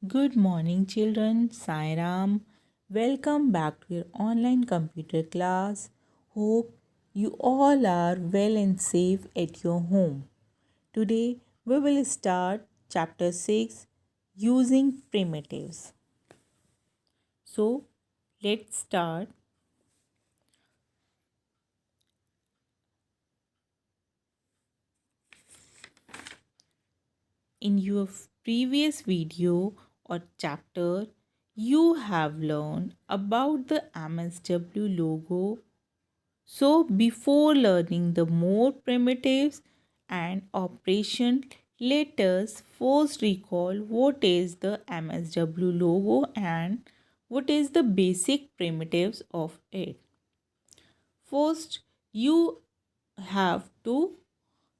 Good morning, children. Sai Ram. Welcome back to your online computer class. Hope you all are well and safe at your home. Today, we will start chapter 6 using primitives. So, let's start. In your previous video or chapter, you have learned about the MSW logo. So, before learning the more primitives and operation, let us first recall what is the MSW logo and what is the basic primitives of it. First, you have to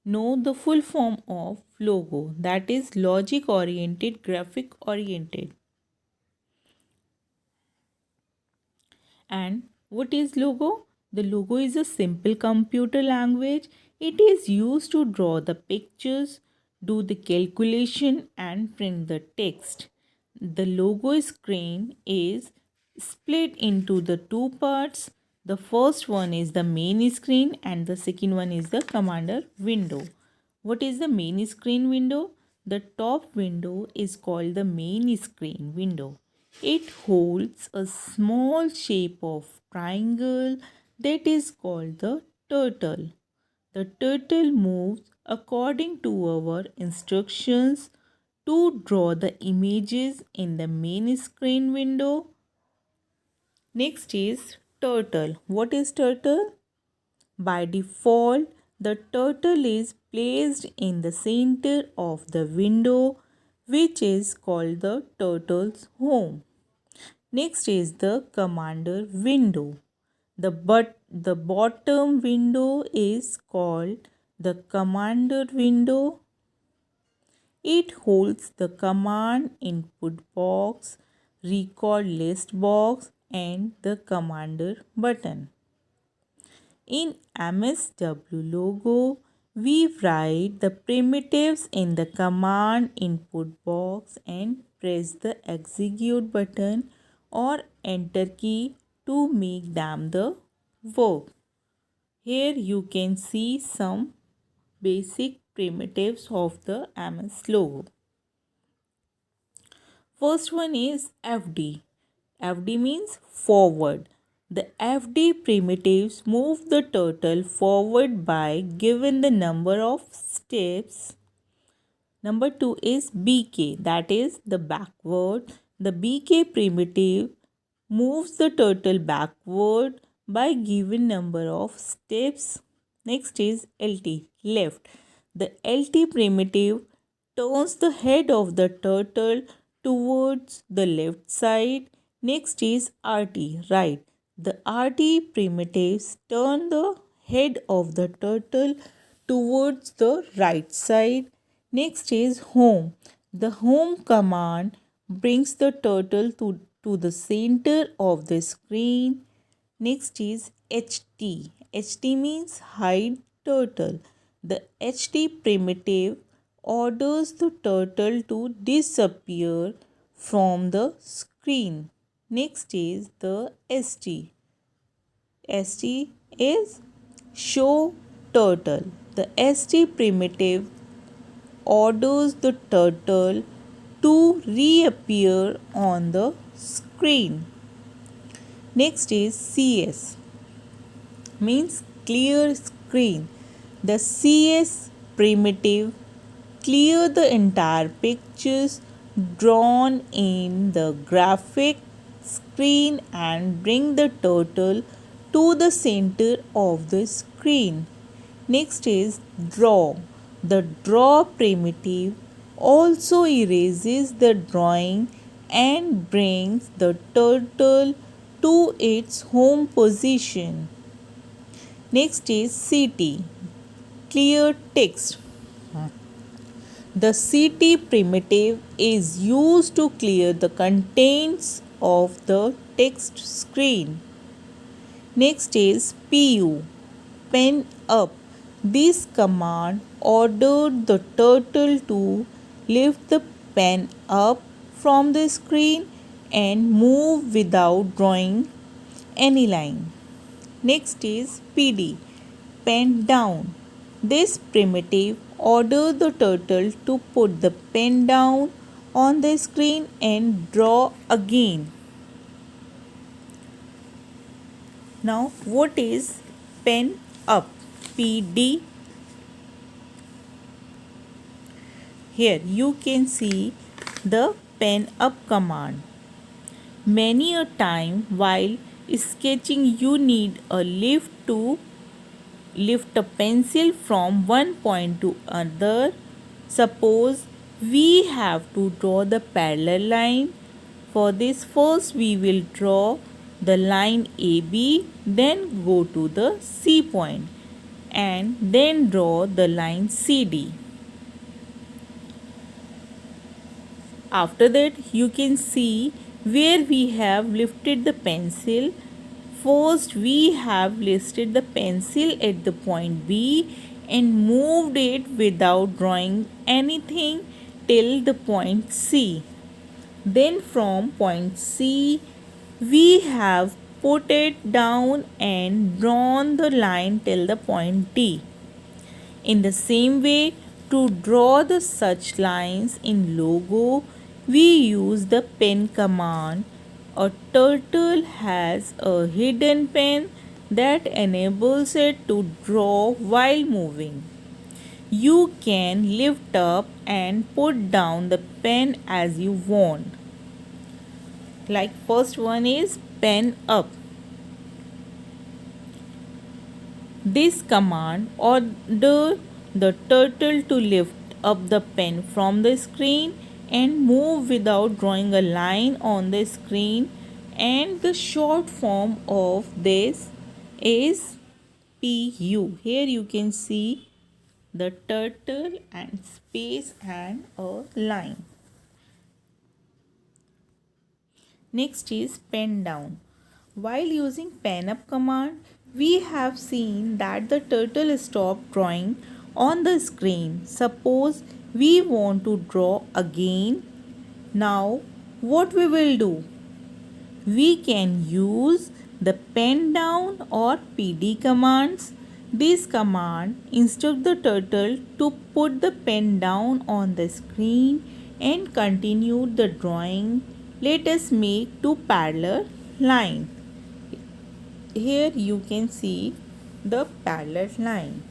know the full form of logo, that is logic oriented, graphic oriented. And what is logo? The logo is a simple computer language. It is used to draw the pictures, do the calculation and print the text. The logo screen is split into the two parts. The first one is the main screen and the second one is the commander window. What is the main screen window? The top window is called the main screen window. It holds a small shape of triangle that is called the turtle. The turtle moves according to our instructions to draw the images in the main screen window. Next is turtle. What is turtle? By default, the turtle is placed in the center of the window, which is called the turtle's home. Next is the commander window. The bottom window is called the commander window. It holds the command input box, record list box, and the commander button. In MSW logo, we write the primitives in the command input box and press the execute button or enter key to make them the work. Here you can see some basic primitives of the MS logo. First one is FD. FD means forward. The FD primitives move the turtle forward by given the number of steps. Number 2 is BK, that is the backward. The BK primitive moves the turtle backward by given number of steps. Next is LT, left. The LT primitive turns the head of the turtle towards the left side. Next is RT, right. The RT primitives turn the head of the turtle towards the right side. Next is home. The home command brings the turtle to the center of the screen. Next is HT. HT means hide turtle. The HT primitive orders the turtle to disappear from the screen. Next is the ST. ST is show turtle. The ST primitive orders the turtle to reappear on the screen. Next is CS, means clear screen. The CS primitive clear the entire pictures drawn in the graphic screen and bring the turtle to the center of the screen. Next is draw. The draw primitive also erases the drawing and brings the turtle to its home position. Next is CT, clear text. The CT primitive is used to clear the contents of the text screen. Next is PU, pen up. This command ordered the turtle to lift the pen up from the screen and move without drawing any line. Next is PD, pen down. This primitive orders the turtle to put the pen down on the screen and draw again. Now, what is pen up? PD. Here you can see the pen up command. Many a time while sketching you need a lift to lift a pencil from one point to another. Suppose we have to draw the parallel line. For this first we will draw the line AB, then go to the C point and then draw the line CD. After that you can see where we have lifted the pencil. First we have lifted the pencil at the point B and moved it without drawing anything till the point C. Then from point C we have put it down and drawn the line till the point D. In the same way, to draw the such lines in logo, we use the pen command. A turtle has a hidden pen that enables it to draw while moving. You can lift up and put down the pen as you want. Like first one is pen up. This command orders the turtle to lift up the pen from the screen and move without drawing a line on the screen, and the short form of this is PU. Here you can see the turtle and space and a line. Next is pen down. While using pen up command, we have seen that the turtle stopped drawing on the screen. Suppose we want to draw again. Now what we will do? We can use the pen down or PD commands. This command instructs the turtle to put the pen down on the screen and continue the drawing. Let us make two parallel lines. Here you can see the parallel line.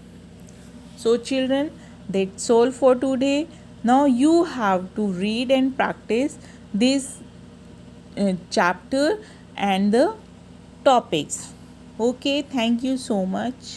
So children, that's all for today. Now you have to read and practice this chapter and the topics. Okay, thank you so much.